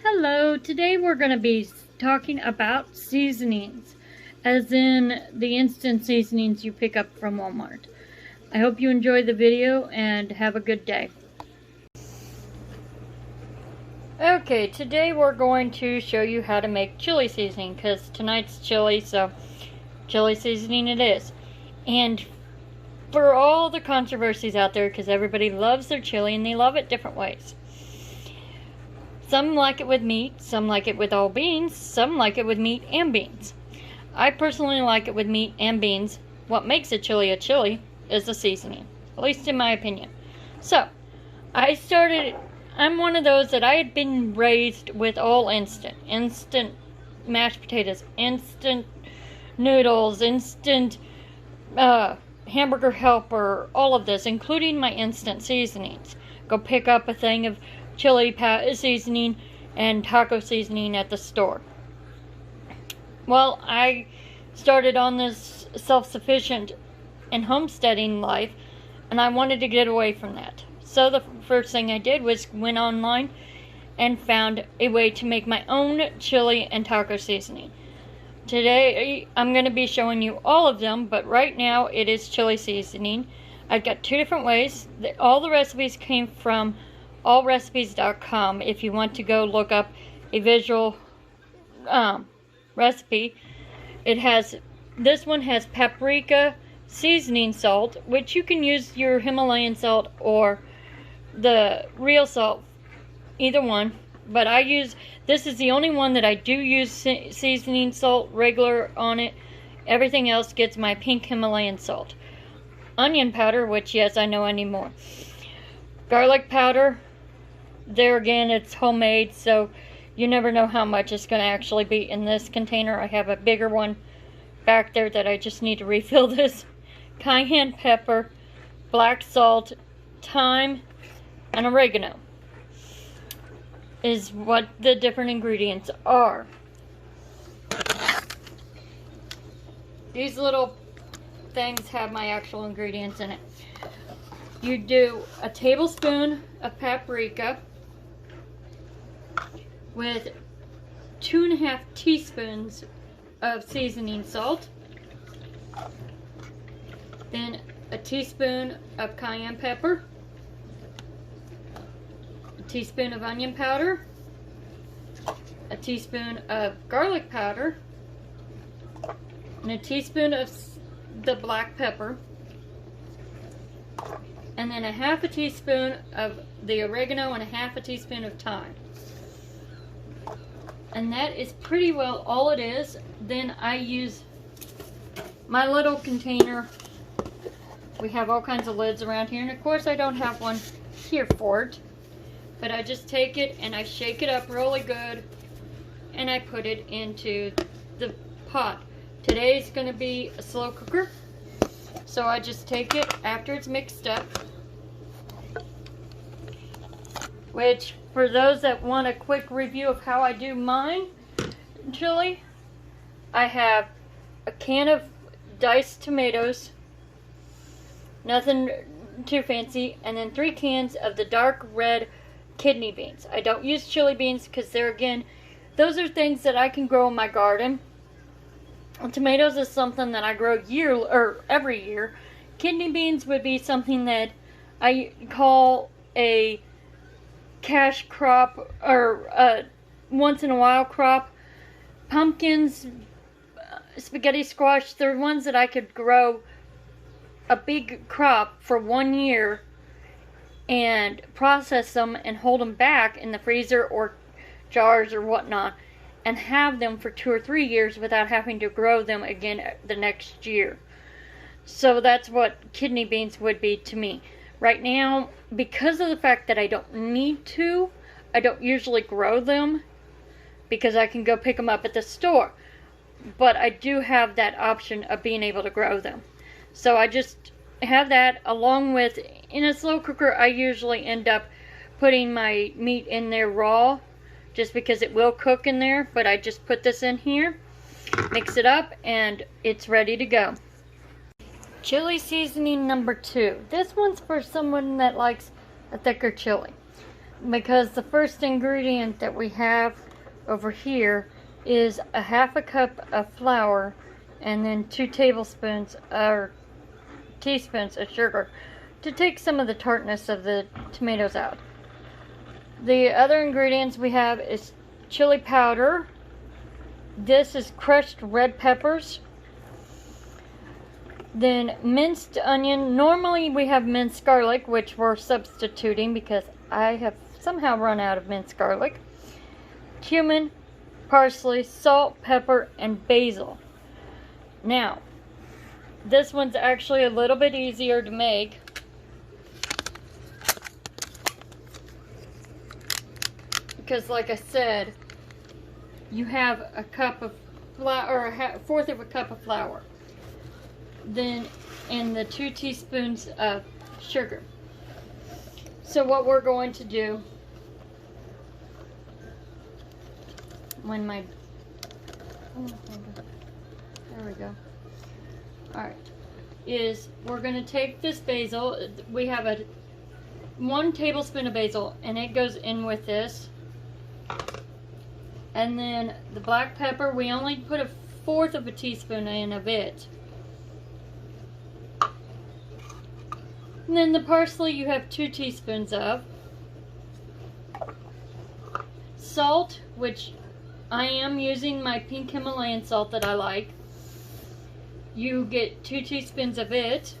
Hello, today we're going to be talking about seasonings, as in the instant seasonings you pick up from Walmart. I hope you enjoy the video and have a good day. Okay, today we're going to show you how to make chili seasoning, because tonight's chili, so chili seasoning it is. And for all the controversies out there, because everybody loves their chili and they love it different ways. Some like it with meat, some like it with all beans, some like it with meat and beans. I personally like it with meat and beans. What makes a chili is the seasoning, at least in my opinion. So, I'm one of those that I had been raised with all instant mashed potatoes, instant noodles, instant hamburger helper, all of this, including my instant seasonings. Go pick up a thing of chili seasoning and taco seasoning at the store. Well, I started on this self-sufficient and homesteading life, and I wanted to get away from that. So the first thing I did was went online and found a way to make my own chili and taco seasoning. Today I'm going to be showing you all of them, but right now it is chili seasoning. I've got two different ways. All the recipes came from allrecipes.com. If you want to go look up a visual recipe, this one has paprika seasoning salt, which you can use your Himalayan salt or the real salt, either one. But this is the only one that I do use seasoning salt regular on it. Everything else gets my pink Himalayan salt. Onion powder, which yes, I know I need more. Garlic powder. There again, it's homemade, so you never know how much it's going to actually be in this container. I have a bigger one back there that I just need to refill this. Cayenne pepper, black salt, thyme, and oregano is what the different ingredients are. These little things have my actual ingredients in it. You do a tablespoon of paprika with 2.5 teaspoons of seasoning salt, then a teaspoon of cayenne pepper, a teaspoon of onion powder, a teaspoon of garlic powder, and a teaspoon of the black pepper, and then a half a teaspoon of the oregano and a half a teaspoon of thyme. And that is pretty well all it is. Then I use my little container. We have all kinds of lids around here, and of course I don't have one here for it. But I just take it and I shake it up really good, and I put it into the pot. Today's going to be a slow cooker, so I just take it after it's mixed up. Which, for those that want a quick review of how I do mine chili, I have a can of diced tomatoes, nothing too fancy, and then 3 cans of the dark red kidney beans. I don't use chili beans because those are things that I can grow in my garden. And tomatoes is something that I grow every year. Kidney beans would be something that I call a cash crop, or a once in a while crop. Pumpkins, spaghetti squash, they're ones that I could grow a big crop for 1 year and process them and hold them back in the freezer or jars or whatnot and have them for 2 or 3 years without having to grow them again the next year. So that's what kidney beans would be to me. Right now, because of the fact that I don't need to, I don't usually grow them because I can go pick them up at the store. But I do have that option of being able to grow them. So I just have that along with, in a slow cooker, I usually end up putting my meat in there raw just because it will cook in there. But I just put this in here, mix it up, and it's ready to go. Chili seasoning number 2. This one's for someone that likes a thicker chili. because the first ingredient that we have over here is a half a cup of flour and then 2 tablespoons or teaspoons of sugar to take some of the tartness of the tomatoes out. The other ingredients we have is chili powder. This is crushed red peppers. Then minced onion. Normally we have minced garlic, which we're substituting because I have somehow run out of minced garlic. Cumin, parsley, salt, pepper, and basil. Now, this one's actually a little bit easier to make. Because like I said, you have a cup of flour, or a fourth of a cup of flour. Then, and the 2 teaspoons of sugar. So what we're going to do, when my, there we go. Alright, is we're going to take this basil. We have a 1 tablespoon of basil, and it goes in with this. And then the black pepper, we only put a fourth of a teaspoon in of it. And then the parsley you have 2 teaspoons of. Salt, which I am using my pink Himalayan salt that I like. You get 2 teaspoons of it.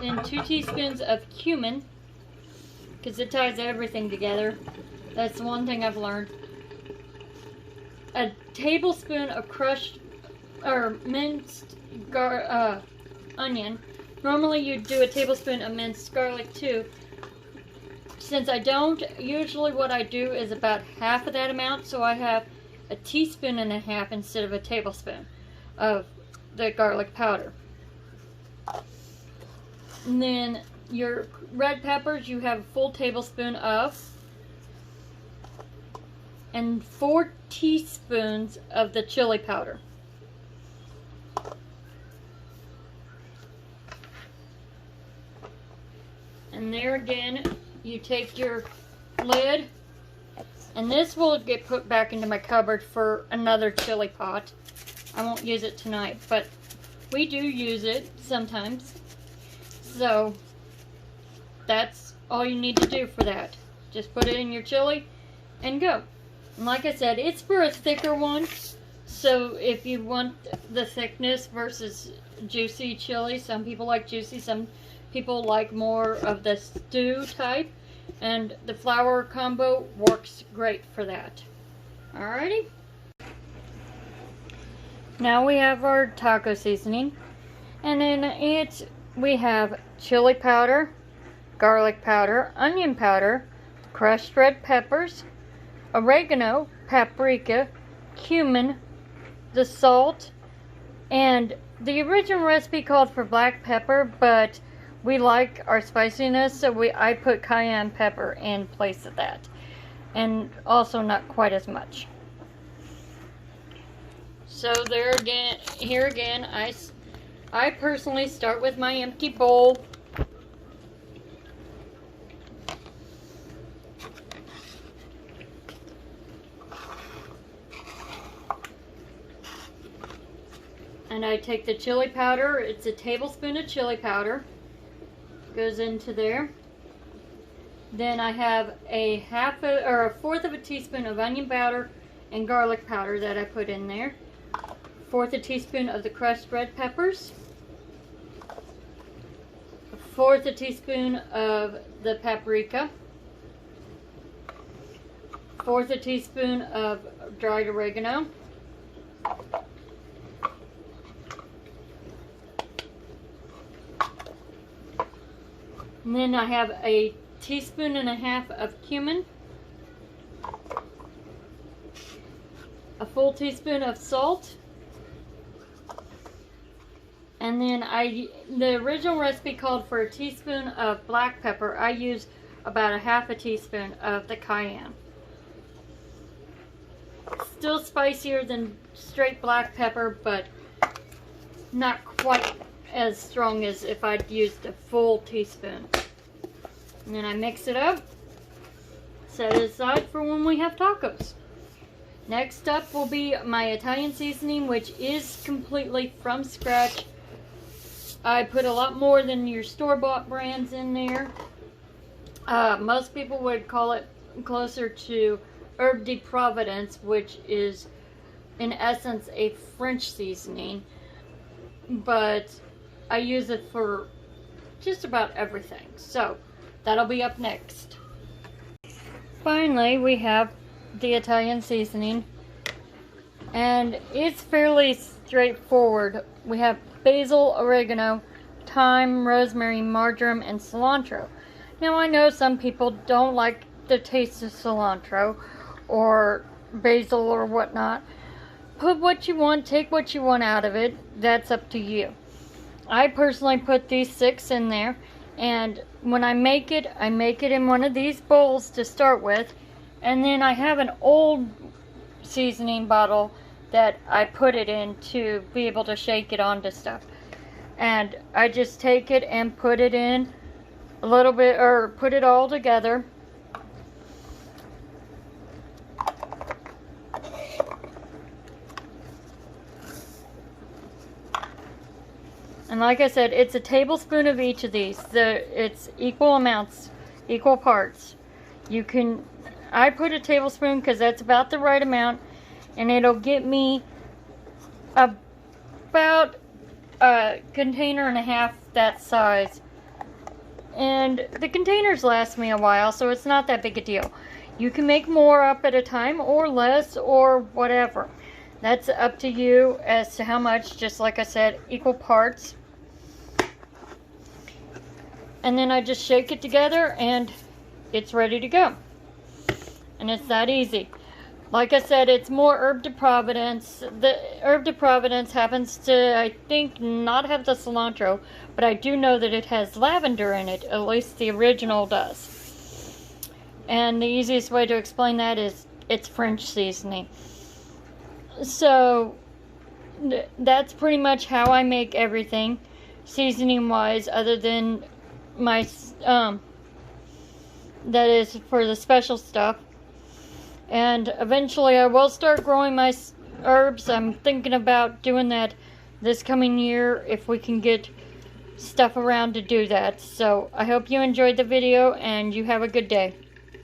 Then 2 teaspoons of cumin, because it ties everything together. That's one thing I've learned. A tablespoon of crushed or minced onion. Normally you'd do a tablespoon of minced garlic too. Since I don't, usually what I do is about half of that amount, so I have a teaspoon and a half instead of a tablespoon of the garlic powder. And then your red peppers, you have a full tablespoon of, and 4 teaspoons of the chili powder. And there again, you take your lid, and this will get put back into my cupboard for another chili pot. I won't use it tonight, but we do use it sometimes. So that's all you need to do for that. Just put it in your chili and go. And like I said, it's for a thicker one. So if you want the thickness versus juicy chili, some people like juicy, some people like more of the stew type. And the flour combo works great for that. Alrighty. Now we have our taco seasoning. And in it we have chili powder, garlic powder, onion powder, crushed red peppers, oregano, paprika, cumin, the salt, and the original recipe called for black pepper, but we like our spiciness, so I put cayenne pepper in place of that, and also not quite as much. So there again, here again, I personally start with my empty bowl. And I take the chili powder. It's a tablespoon of chili powder. Goes into there. Then I have a fourth of a teaspoon of onion powder and garlic powder that I put in there. 1/4 a teaspoon of the crushed red peppers. 1/4 a teaspoon of the paprika. 1/4 a teaspoon of dried oregano. And then I have a teaspoon and a half of cumin, a full teaspoon of salt, and then the original recipe called for a teaspoon of black pepper. I use about a half a teaspoon of the cayenne. Still spicier than straight black pepper, but not quite as strong as if I'd used a full teaspoon. And then I mix it up, set it aside for when we have tacos. Next up will be my Italian seasoning, which is completely from scratch. I put a lot more than your store-bought brands in there. Most people would call it closer to Herbe de Provence, which is in essence a French seasoning, but I use it for just about everything. So that'll be up next. Finally, we have the Italian seasoning, and it's fairly straightforward. We have basil, oregano, thyme, rosemary, marjoram, and cilantro. Now I know some people don't like the taste of cilantro or basil or whatnot. Put what you want, take what you want out of it. That's up to you. I personally put these 6 in there, and when I make it in one of these bowls to start with, and then I have an old seasoning bottle that I put it in to be able to shake it onto stuff. And I just take it and put it in a little bit, or put it all together. And like I said, it's a tablespoon of each of these. It's equal amounts, equal parts. I put a tablespoon because that's about the right amount, and it'll get me about a container and a half that size. And the containers last me a while, so it's not that big a deal. You can make more up at a time or less or whatever. That's up to you as to how much. Just like I said, equal parts. And then I just shake it together and it's ready to go. And it's that easy. Like I said, it's more Herbe de Provence. The Herbe de Provence happens to, I think, not have the cilantro, but I do know that it has lavender in it. At least the original does. And the easiest way to explain that is it's French seasoning. So that's pretty much how I make everything seasoning wise, other than my that is for the special stuff. And eventually I will start growing my herbs. I'm thinking about doing that this coming year if we can get stuff around to do that. So I hope you enjoyed the video and you have a good day.